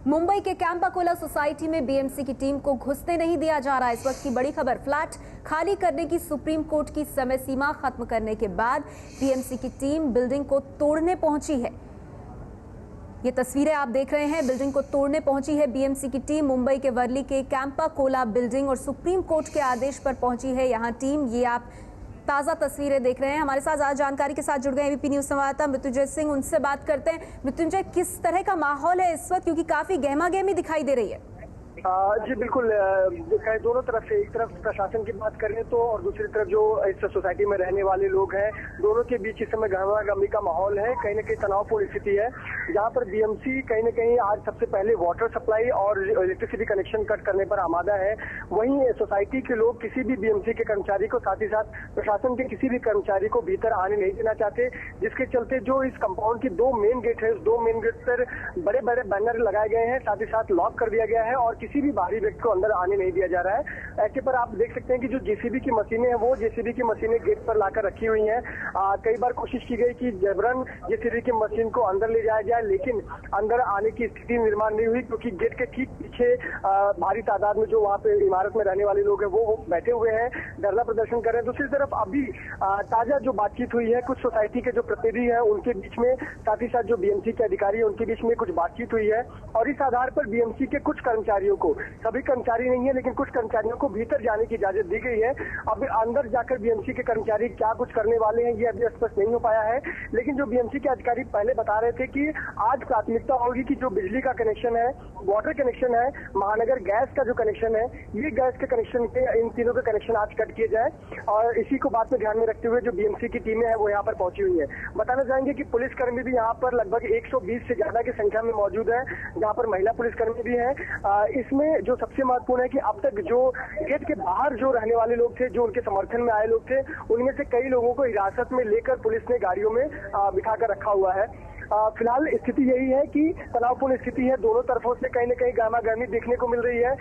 मुंबई के Campa Cola society में BMC की टीम को घुसने नहीं दिया जा रहा। इस वक्त की बड़ी खबर, फ्लैट खाली करने की सुप्रीम कोर्ट की समय सीमा खत्म करने के बाद बीएमसी की टीम बिल्डिंग को तोड़ने पहुंची है। ये तस्वीरें आप देख रहे हैं, बिल्डिंग को तोड़ने पहुंची है बीएमसी की टीम। मुंबई के वर्ली के कैंपा कोला बिल्डिंग और सुप्रीम कोर्ट के आदेश पर पहुंची है यहां टीम। ये आप ताजा तस्वीरें देख रहे हैं। हमारे साथ ज्यादा जानकारी के साथ जुड़ गए एबीपी न्यूज संवाददाता मृत्युंजय सिंह, उनसे बात करते हैं। मृत्युंजय, किस तरह का माहौल है इस वक्त, क्योंकि काफी गहमा गहमी दिखाई दे रही है? जी बिल्कुल, दोनों तरफ से, एक तरफ प्रशासन की बात करें तो और दूसरी तरफ जो इस सोसाइटी में रहने वाले लोग हैं, दोनों के बीच इस समय गहमा-गहमी का माहौल है। कहीं न कहीं तनावपूर्ण स्थिति है, जहां पर बीएमसी कहीं न कहीं आज सबसे पहले वाटर सप्लाई और इलेक्ट्रिसिटी कनेक्शन कट करने पर आमादा है। वहीं सोसाइटी के लोग किसी भी बीएमसी के कर्मचारी को, साथ ही साथ प्रशासन के किसी भी कर्मचारी को भीतर आने नहीं देना चाहते, जिसके चलते जो इस कंपाउंड की दो मेन गेट है, उस दो मेन गेट पर बड़े बड़े बैनर लगाए गए हैं, साथ ही साथ लॉक कर दिया गया है और किसी भी बाहरी व्यक्ति को अंदर आने नहीं दिया जा रहा है। ऐसे पर आप देख सकते हैं कि जो जेसीबी की मशीनें हैं, वो जेसीबी की मशीनें गेट पर लाकर रखी हुई हैं। कई बार कोशिश की गई कि जबरन जेसीबी की मशीन को अंदर ले जाया जाए, लेकिन अंदर आने की स्थिति निर्माण नहीं हुई, क्योंकि गेट के ठीक पीछे भारी तादाद में जो वहाँ पे इमारत में रहने वाले लोग हैं वो बैठे हुए हैं, धरना प्रदर्शन कर रहे हैं। दूसरी तरफ अभी ताजा जो बातचीत हुई है कुछ सोसाइटी के जो प्रतिनिधि है उनके बीच में, साथ ही साथ जो बीएमसी के अधिकारी है उनके बीच में कुछ बातचीत हुई है और इस आधार पर बीएमसी के कुछ कर्मचारियों को, सभी कर्मचारी नहीं है लेकिन कुछ कर्मचारियों को भीतर जाने की इजाजत दी गई है। अब अंदर जाकर बीएमसी के कर्मचारी क्या कुछ करने वाले हैं ये अभी स्पष्ट नहीं हो पाया है, लेकिन जो बीएमसी के अधिकारी पहले बता रहे थे कि आज प्राथमिकता होगी कि जो बिजली का कनेक्शन है, वाटर कनेक्शन है, महानगर गैस का जो कनेक्शन है, ये गैस के कनेक्शन के, इन तीनों के कनेक्शन आज कट किए जाए और इसी को बात में ध्यान में रखते हुए जो बीएमसी की टीमें हैं वो यहाँ पर पहुंची हुई है। बताना चाहेंगे कि पुलिसकर्मी भी यहाँ पर लगभग 120 से ज्यादा की संख्या में मौजूद है, जहाँ पर महिला पुलिसकर्मी भी है। इसमें जो सबसे महत्वपूर्ण है कि अब तक जो गेट के बाहर जो रहने वाले लोग थे, जो उनके समर्थन में आए लोग थे, उनमें से कई लोगों को हिरासत में लेकर पुलिस ने गाड़ियों में बिठाकर रखा हुआ है। फिलहाल स्थिति यही है कि तनावपूर्ण स्थिति है, दोनों तरफों से कहीं न कहीं गहमा-गहमी देखने को मिल रही है।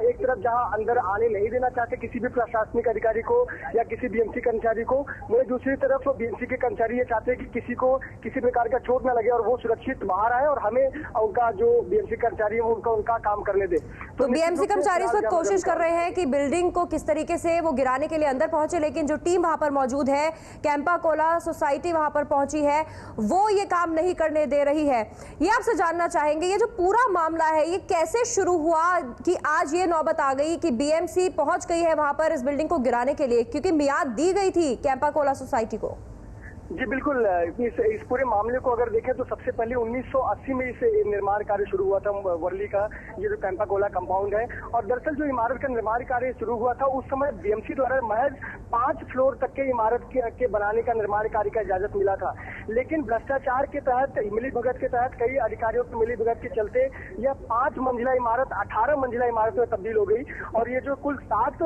एक तरफ जहां अंदर आने नहीं देना चाहते किसी भी प्रशासनिक अधिकारी को या किसी बीएमसी कर्मचारी को, वहीं दूसरी तरफ बीएमसी के कर्मचारी ये चाहते हैं कि किसी को किसी प्रकार का चोट न लगे और वो सुरक्षित बाहर आए और हमें उनका जो बीएमसी कर्मचारी है उनका काम करने दे। तो बीएमसी कर्मचारी इस वक्त कोशिश कर रहे हैं कि बिल्डिंग को किस तरीके से वो गिराने के लिए अंदर पहुंचे, लेकिन जो टीम वहां पर मौजूद है, कैंपा कोला सोसाइटी वहां पर पहुंची है, वो ये काम नहीं करने दे रही है। ये आपसे जानना चाहेंगे, ये जो पूरा मामला है ये कैसे शुरू हुआ कि आज ये नौबत आ गई कि बीएमसी पहुंच गई है वहां पर इस बिल्डिंग को गिराने के लिए, क्योंकि मियाद दी गई थी कैंपा कोला सोसाइटी को? जी बिल्कुल, इस पूरे मामले को अगर देखें तो सबसे पहले 1980 में इस निर्माण कार्य शुरू हुआ था वर्ली का, ये जो कैंपा कोला कंपाउंड है। और दरअसल जो इमारत का निर्माण कार्य शुरू हुआ था उस समय बीएमसी द्वारा महज 5 फ्लोर तक के इमारत के बनाने का, निर्माण कार्य का इजाजत मिला था, लेकिन भ्रष्टाचार के तहत, मिलीभगत के तहत, कई अधिकारियों की मिलीभगत के चलते यह 5 मंजिला इमारत 18 मंजिला इमारत में तब्दील हो गई और ये जो कुल 7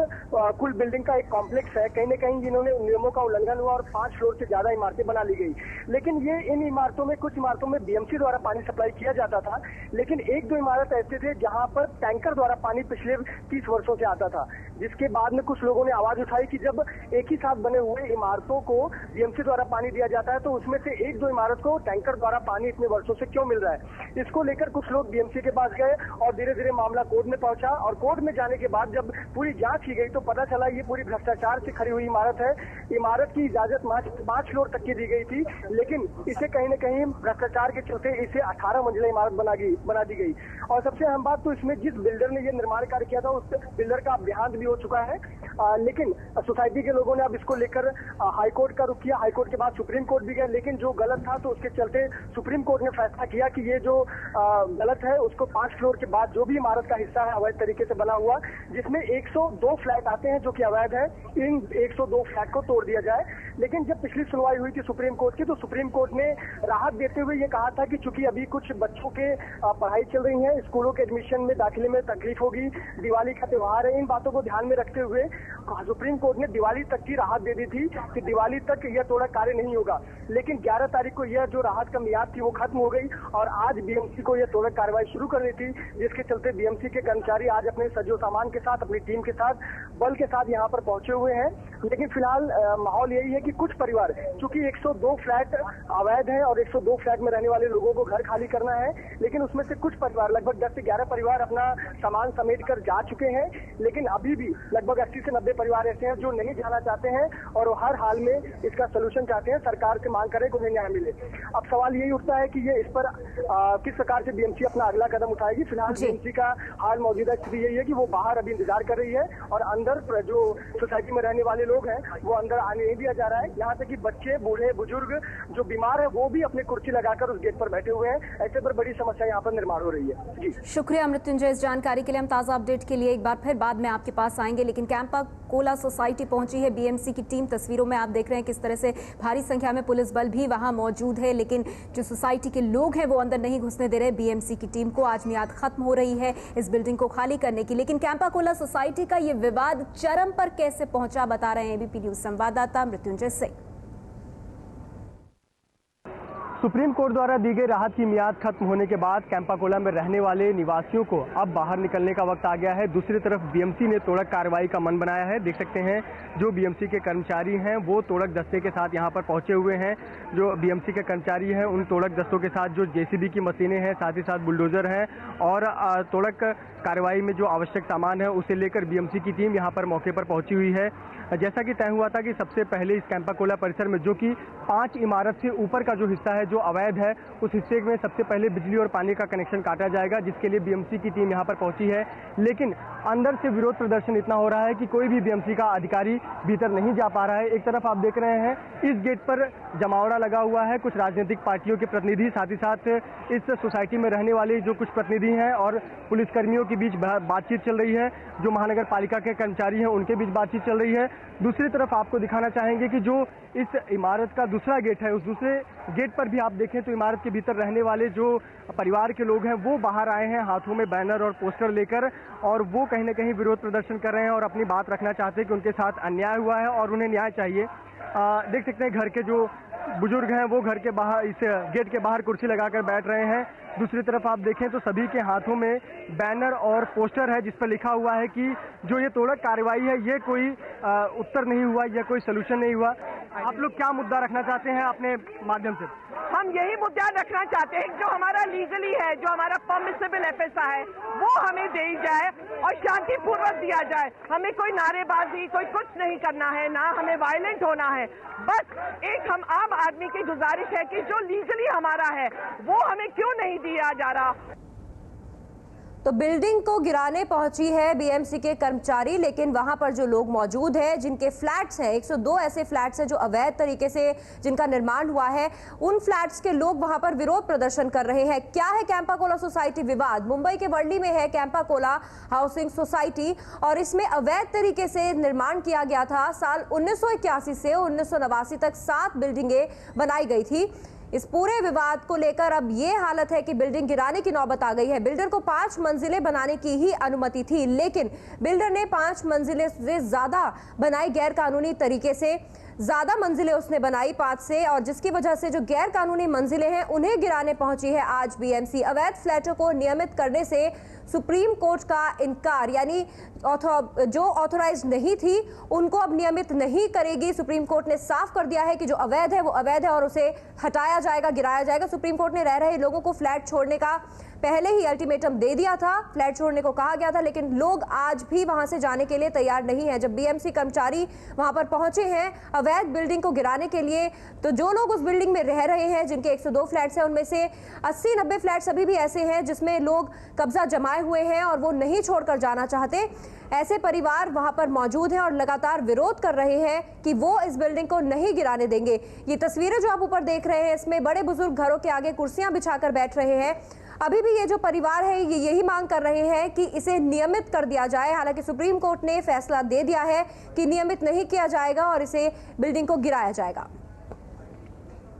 कुल बिल्डिंग का एक कॉम्प्लेक्स है, कहीं न कहीं इन्होंने नियमों का उल्लंघन हुआ और 5 फ्लोर से ज्यादा बना ली गई। लेकिन ये इन इमारतों में, कुछ इमारतों में बीएमसी द्वारा पानी सप्लाई किया जाता था, लेकिन एक दो इमारत ऐसे थे जहां पर टैंकर द्वारा पानी पिछले 30 वर्षों से आता था, जिसके बाद में कुछ लोगों ने आवाज उठाई कि जब एक ही साथ बने हुए इमारतों को बीएमसी द्वारा पानी दिया जाता है तो उसमें से एक दो इमारत को टैंकर द्वारा पानी इतने वर्षों से क्यों मिल रहा है। इसको लेकर कुछ लोग बीएमसी के पास गए और धीरे धीरे मामला कोर्ट में पहुंचा और कोर्ट में जाने के बाद जब पूरी जांच की गई तो पता चला ये पूरी भ्रष्टाचार से खड़ी हुई इमारत है। इमारत की इजाजत 5 फ्लोर तक की दी गई थी, लेकिन इसे कहीं न कहीं भ्रष्टाचार के चलते इसे 18 मंजिला इमारत बना दी गई। और सबसे अहम बात तो इसमें जिस बिल्डर ने ये निर्माण कार्य किया था उस बिल्डर का देहांत भी हो चुका है, लेकिन सोसाइटी के लोगों ने अब इसको लेकर हाईकोर्ट का रुख किया। हाईकोर्ट के बाद सुप्रीम कोर्ट भी गए, लेकिन जो गलत था तो उसके चलते सुप्रीम कोर्ट ने फैसला किया कि ये जो गलत है उसको 5 फ्लोर के बाद जो भी इमारत का हिस्सा है अवैध तरीके से बना हुआ, जिसमें 102 फ्लैट आते हैं जो कि अवैध है, इन 102 फ्लैट को तोड़ दिया जाए। लेकिन जब पिछली सुनवाई हुई थी सुप्रीम कोर्ट की तो सुप्रीम कोर्ट ने राहत देते हुए ये कहा था कि चूंकि अभी कुछ बच्चों के पढ़ाई चल रही है, स्कूलों के एडमिशन में, दाखिले में तकलीफ होगी, दिवाली का त्योहार है, इन बातों को ध्यान में रखते हुए सुप्रीम कोर्ट ने दिवाली तक की राहत दे दी थी कि दिवाली तक यह तोड़ा कार्य नहीं होगा। लेकिन 11 तारीख को यह जो राहत का मियाद थी वो खत्म हो गई और आज बीएमसी को यह तोड़क कार्रवाई शुरू करनी थी, जिसके चलते बीएमसी के कर्मचारी आज अपने सजो सामान के साथ, अपनी टीम के साथ, बल के साथ यहाँ पर पहुंचे हुए हैं। लेकिन फिलहाल माहौल यही है कि कुछ परिवार, चूंकि कि 102 फ्लैट अवैध हैं और 102 फ्लैट में रहने वाले लोगों को घर खाली करना है, लेकिन उसमें से कुछ परिवार, लगभग 10 से 11 परिवार अपना सामान समेट कर जा चुके हैं, लेकिन अभी भी लगभग 80 से 90 परिवार ऐसे हैं जो नहीं जाना चाहते हैं और वो हर हाल में इसका सोल्यूशन चाहते हैं, सरकार से मांग करें कि उन्हें न्याय मिले। अब सवाल यही उठता है कि ये इस पर किस प्रकार से बीएमसी अपना अगला कदम उठाएगी। फिलहाल बीएमसी का हाल मौजूदा स्थिति यही है कि वो बाहर अभी इंतजार कर रही है और अंदर जो सोसाइटी में रहने वाले लोग हैं वो अंदर आने नहीं दिया जा रहा है। यहाँ तक कि बच्चे, बूढ़े, बुजुर्ग जो बीमार है वो भी अपनी कुर्सी लगाकर उस गेट पर बैठे हुए हैं। ऐसे पर बड़ी समस्या यहाँ पर निर्माण हो रही है। जी शुक्रिया मृत्युंजय इस जानकारी के लिए। हम ताजा अपडेट के लिए एक बार फिर बाद में आपके पास आएंगे, लेकिन कैंपा कोला सोसाइटी पहुंची है बीएमसी की टीम। तस्वीरों में आप देख रहे हैं किस तरह से भारी संख्या में पुलिस बल भी वहां मौजूद है, लेकिन जो सोसाइटी के लोग हैं वो अंदर नहीं घुसने दे रहे बीएमसी की टीम को। आज मियाद खत्म हो रही है इस बिल्डिंग को खाली करने की, लेकिन कैंपा कोला सोसाइटी का ये विवाद चरम पर कैसे पहुंचा बता रहे हैं एबीपी न्यूज संवाददाता मृत्युंजय सिंह। सुप्रीम कोर्ट द्वारा दी गई राहत की मियाद खत्म होने के बाद कैंपा कोला में रहने वाले निवासियों को अब बाहर निकलने का वक्त आ गया है। दूसरी तरफ बीएमसी ने तोड़क कार्रवाई का मन बनाया है। देख सकते हैं जो बीएमसी के कर्मचारी हैं वो तोड़क दस्ते के साथ यहां पर पहुंचे हुए हैं। जो बीएमसी के कर्मचारी हैं उन तोड़क दस्तों के साथ जो जेसीबी की मशीनें हैं, साथ ही साथ बुलडोजर हैं और तोड़क कार्रवाई में जो आवश्यक सामान है उसे लेकर बीएमसी की टीम यहां पर मौके पर पहुंची हुई है। जैसा कि तय हुआ था कि सबसे पहले इस कैंपा कोला परिसर में जो कि 5 इमारत से ऊपर का जो हिस्सा है जो अवैध है, उस हिस्से में सबसे पहले बिजली और पानी का कनेक्शन काटा जाएगा, जिसके लिए बीएमसी की टीम यहां पर पहुंची है। लेकिन अंदर से विरोध प्रदर्शन इतना हो रहा है कि कोई भी बीएमसी का अधिकारी भीतर नहीं जा पा रहा है। एक तरफ आप देख रहे हैं इस गेट पर जमावड़ा लगा हुआ है, कुछ राजनीतिक पार्टियों के प्रतिनिधि, साथ ही साथ इस सोसाइटी में रहने वाले जो कुछ प्रतिनिधि हैं और पुलिसकर्मियों के बीच बातचीत चल रही है। जो महानगर पालिका के कर्मचारी हैं उनके बीच बातचीत चल रही है। दूसरी तरफ आपको दिखाना चाहेंगे कि जो इस इमारत का दूसरा गेट है, उस दूसरे गेट पर भी आप देखें तो इमारत के भीतर रहने वाले जो परिवार के लोग हैं वो बाहर आए हैं हाथों में बैनर और पोस्टर लेकर, और वो कहीं ना कहीं विरोध प्रदर्शन कर रहे हैं और अपनी बात रखना चाहते हैं कि उनके साथ अन्याय हुआ है और उन्हें न्याय चाहिए। देख सकते हैं घर के जो बुजुर्ग हैं वो घर के बाहर, इस गेट के बाहर कुर्सी लगाकर बैठ रहे हैं। दूसरी तरफ आप देखें तो सभी के हाथों में बैनर और पोस्टर है जिस पर लिखा हुआ है कि जो ये तोड़क कार्रवाई है ये कोई उत्तर नहीं हुआ, या कोई सलूशन नहीं हुआ। आप लोग क्या मुद्दा रखना चाहते हैं अपने माध्यम से? हम यही मुद्दा रखना चाहते हैं जो हमारा लीगली है, जो हमारा परमिसिबल एफएसआ है वो हमें दी जाए और शांतिपूर्वक दिया जाए। हमें कोई नारेबाजी, कोई कुछ नहीं करना है, ना हमें वायलेंट होना है। बस एक हम आम आदमी की गुजारिश है कि जो लीगली हमारा है वो हमें क्यों नहीं दिया जा रहा। तो बिल्डिंग को गिराने पहुंची है बीएमसी के कर्मचारी, लेकिन वहां पर जो लोग मौजूद हैं जिनके फ्लैट्स हैं, 102 ऐसे फ्लैट्स हैं जो अवैध तरीके से जिनका निर्माण हुआ है, उन फ्लैट्स के लोग वहां पर विरोध प्रदर्शन कर रहे हैं। क्या है कैंपा कोला सोसाइटी विवाद? मुंबई के वर्ली में है कैंपा कोला हाउसिंग सोसाइटी और इसमें अवैध तरीके से निर्माण किया गया था। साल 1981 से 1989 तक 7 बिल्डिंगें बनाई गई थी। इस पूरे विवाद को लेकर अब ये हालत है कि बिल्डिंग गिराने की नौबत आ गई है। बिल्डर को 5 मंजिलें बनाने की ही अनुमति थी, लेकिन बिल्डर ने 5 मंजिलें से ज्यादा बनाई, गैर कानूनी तरीके से ज्यादा मंजिलें उसने बनाई 5 से, और जिसकी वजह से जो गैर कानूनी मंजिलें हैं उन्हें गिराने पहुंची है आज बीएमसी। अवैध फ्लैटों को नियमित करने से सुप्रीम कोर्ट का इनकार, यानी जो ऑथोराइज नहीं थी उनको अब नियमित नहीं करेगी। सुप्रीम कोर्ट ने साफ कर दिया है कि जो अवैध है वो अवैध है और उसे हटाया जाएगा, गिराया जाएगा। सुप्रीम कोर्ट ने रह रहे लोगों को फ्लैट छोड़ने का पहले ही अल्टीमेटम दे दिया था, फ्लैट छोड़ने को कहा गया था, लेकिन लोग आज भी वहां से जाने के लिए तैयार नहीं है। जब बीएमसी कर्मचारी वहां पर पहुंचे हैं अवैध बिल्डिंग को गिराने के लिए, तो जो लोग उस बिल्डिंग में रह रहे हैं जिनके 102 फ्लैट्स हैं उनमें से 80-90 फ्लैट्स अभी भी ऐसे हैं जिसमें लोग कब्जा जमाए हुए हैं और वो नहीं छोड़कर जाना चाहते। ऐसे परिवार वहां पर मौजूद हैं और लगातार विरोध कर रहे हैं कि वो इस बिल्डिंग को नहीं गिराने देंगे। ये तस्वीरें जो आप ऊपर देख रहे हैं इसमें बड़े बुजुर्ग घरों के आगे कुर्सियां बिछाकर बैठ रहे हैं। अभी भी ये जो परिवार है ये यही मांग कर रहे हैं कि इसे नियमित कर दिया जाए। हालांकि सुप्रीम कोर्ट ने फैसला दे दिया है कि नियमित नहीं किया जाएगा और इसे बिल्डिंग को गिराया जाएगा।